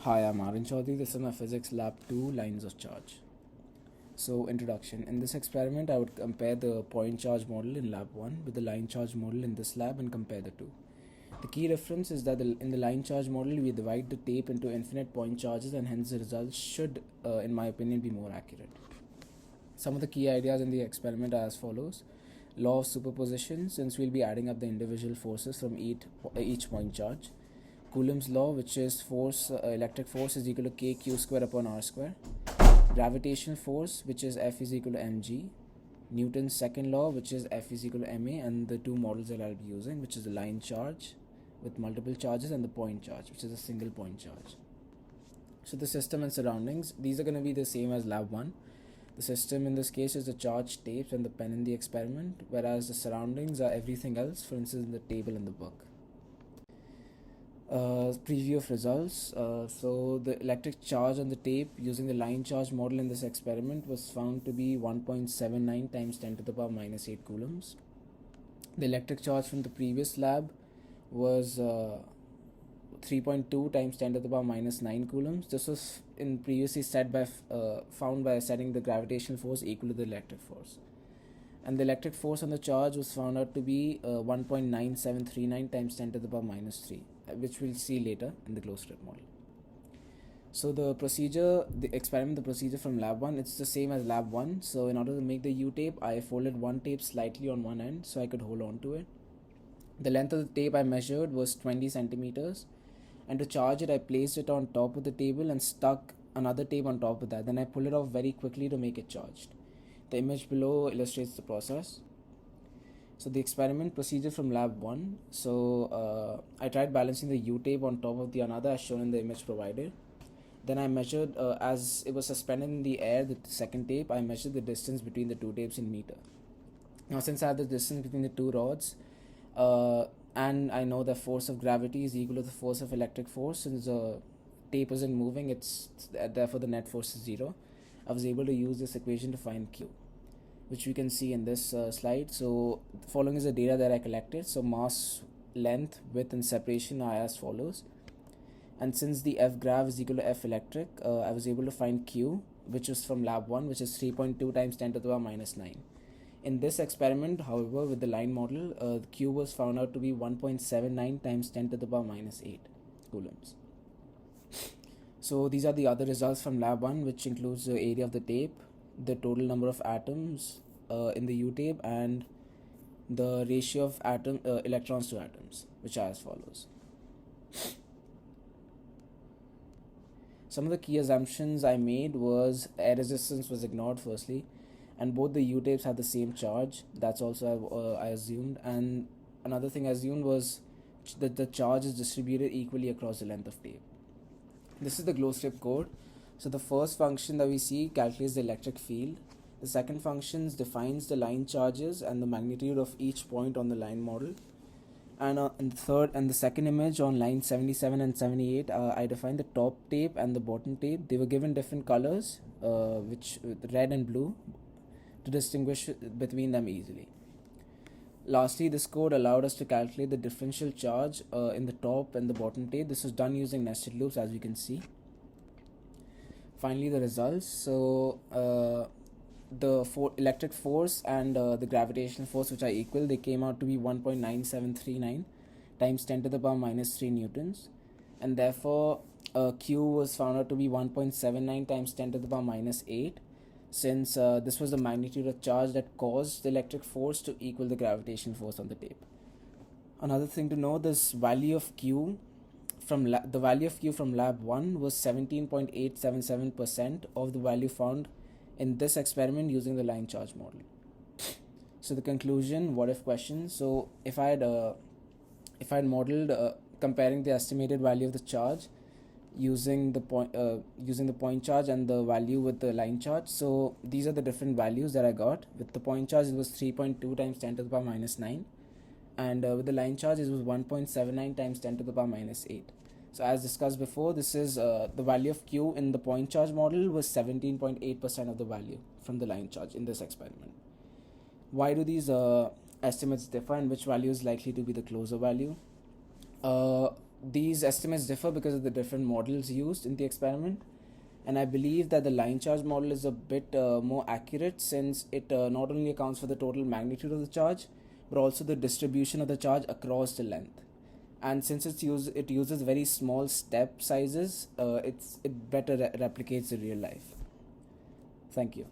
Hi, I'm Arun Chaudhary. This is my Physics Lab 2 Lines of Charge. So, introduction. In this experiment, I would compare the point charge model in Lab 1 with the line charge model in this lab and compare the two. The key difference is that in the line charge model, we divide the tape into infinite point charges, and hence the results should, in my opinion, be more accurate. Some of the key ideas in the experiment are as follows. Law of superposition, since we'll be adding up the individual forces from each point charge. Coulomb's law, which is electric force is equal to kq square upon r square. Gravitational force, which is F is equal to mg. Newton's second law, which is F is equal to ma, and the two models that I'll be using, which is the line charge with multiple charges and the point charge, which is a single point charge. So the system and surroundings, these are going to be the same as Lab 1. The system in this case is the charge tapes and the pen in the experiment, whereas the surroundings are everything else, for instance, the table in the book. Preview of results. So the electric charge on the tape using the line charge model in this experiment was found to be 1.79 times 10 to the power minus 8 coulombs. The electric charge from the previous lab was 3.2 times 10 to the power minus 9 coulombs. This was previously found by setting the gravitational force equal to the electric force. And the electric force on the charge was found out to be 1.9739 times 10 to the power minus 3, which we'll see later in the closed grip model. So the procedure from Lab 1, it's the same as Lab 1. So in order to make the U-tape, I folded one tape slightly on one end so I could hold on to it. The length of the tape I measured was 20 centimeters. And to charge it, I placed it on top of the table and stuck another tape on top of that. Then I pulled it off very quickly to make it charged. The image below illustrates the process. So the experiment procedure from Lab 1. So I tried balancing the U-tape on top of the another as shown in the image provided. Then I measured, as it was suspended in the air, the second tape, I measured the distance between the two tapes in meter. Now since I have the distance between the two rods, and I know the force of gravity is equal to the force of electric force, since the tape isn't moving, therefore the net force is 0. I was able to use this equation to find Q, which we can see in this slide. So the following is the data that I collected. So mass, length, width and separation are as follows. And since the F grav is equal to F electric, I was able to find Q, which was from Lab 1, which is 3.2 times 10 to the power minus 9. In this experiment, however, with the line model, Q was found out to be 1.79 times 10 to the power minus 8 coulombs. So these are the other results from Lab 1, which includes the area of the tape, the total number of atoms in the U-tape, and the ratio of electrons to atoms, which are as follows. Some of the key assumptions I made was air resistance was ignored firstly, and both the U-tapes have the same charge. That's also I assumed. And another thing I assumed was that the charge is distributed equally across the length of tape. This is the glow strip code. So the first function that we see calculates the electric field. The second function defines the line charges and the magnitude of each point on the line model. And in the second image on line 77 and 78, I defined the top tape and the bottom tape. They were given different colors, which red and blue, to distinguish between them easily. Lastly, this code allowed us to calculate the differential charge in the top and the bottom tape. This was done using nested loops, as you can see. Finally, the results. So the electric force and the gravitational force, which are equal, they came out to be 1.9739 times 10 to the power minus 3 newtons, and therefore Q was found out to be 1.79 times 10 to the power minus 8, since this was the magnitude of charge that caused the electric force to equal the gravitational force on the tape. Another thing to know, this value of Q from the value of Q from Lab 1 was 17.877% of the value found in this experiment using the line charge model. So the conclusion, what if question. So if I had modeled comparing the estimated value of the charge using the point charge and the value with the line charge. So these are the different values that I got. With the point charge, it was 3.2 times 10 to the power minus 9, and with the line charge, it was 1.79 times 10 to the power minus 8. So as discussed before, this is the value of Q in the point charge model was 17.8% of the value from the line charge in this experiment. Why do these estimates differ, and which value is likely to be the closer value? these estimates differ because of the different models used in the experiment, and I believe that the line charge model is a bit more accurate, since it not only accounts for the total magnitude of the charge but also the distribution of the charge across the length. And since it uses very small step sizes, it better replicates the real life. Thank you.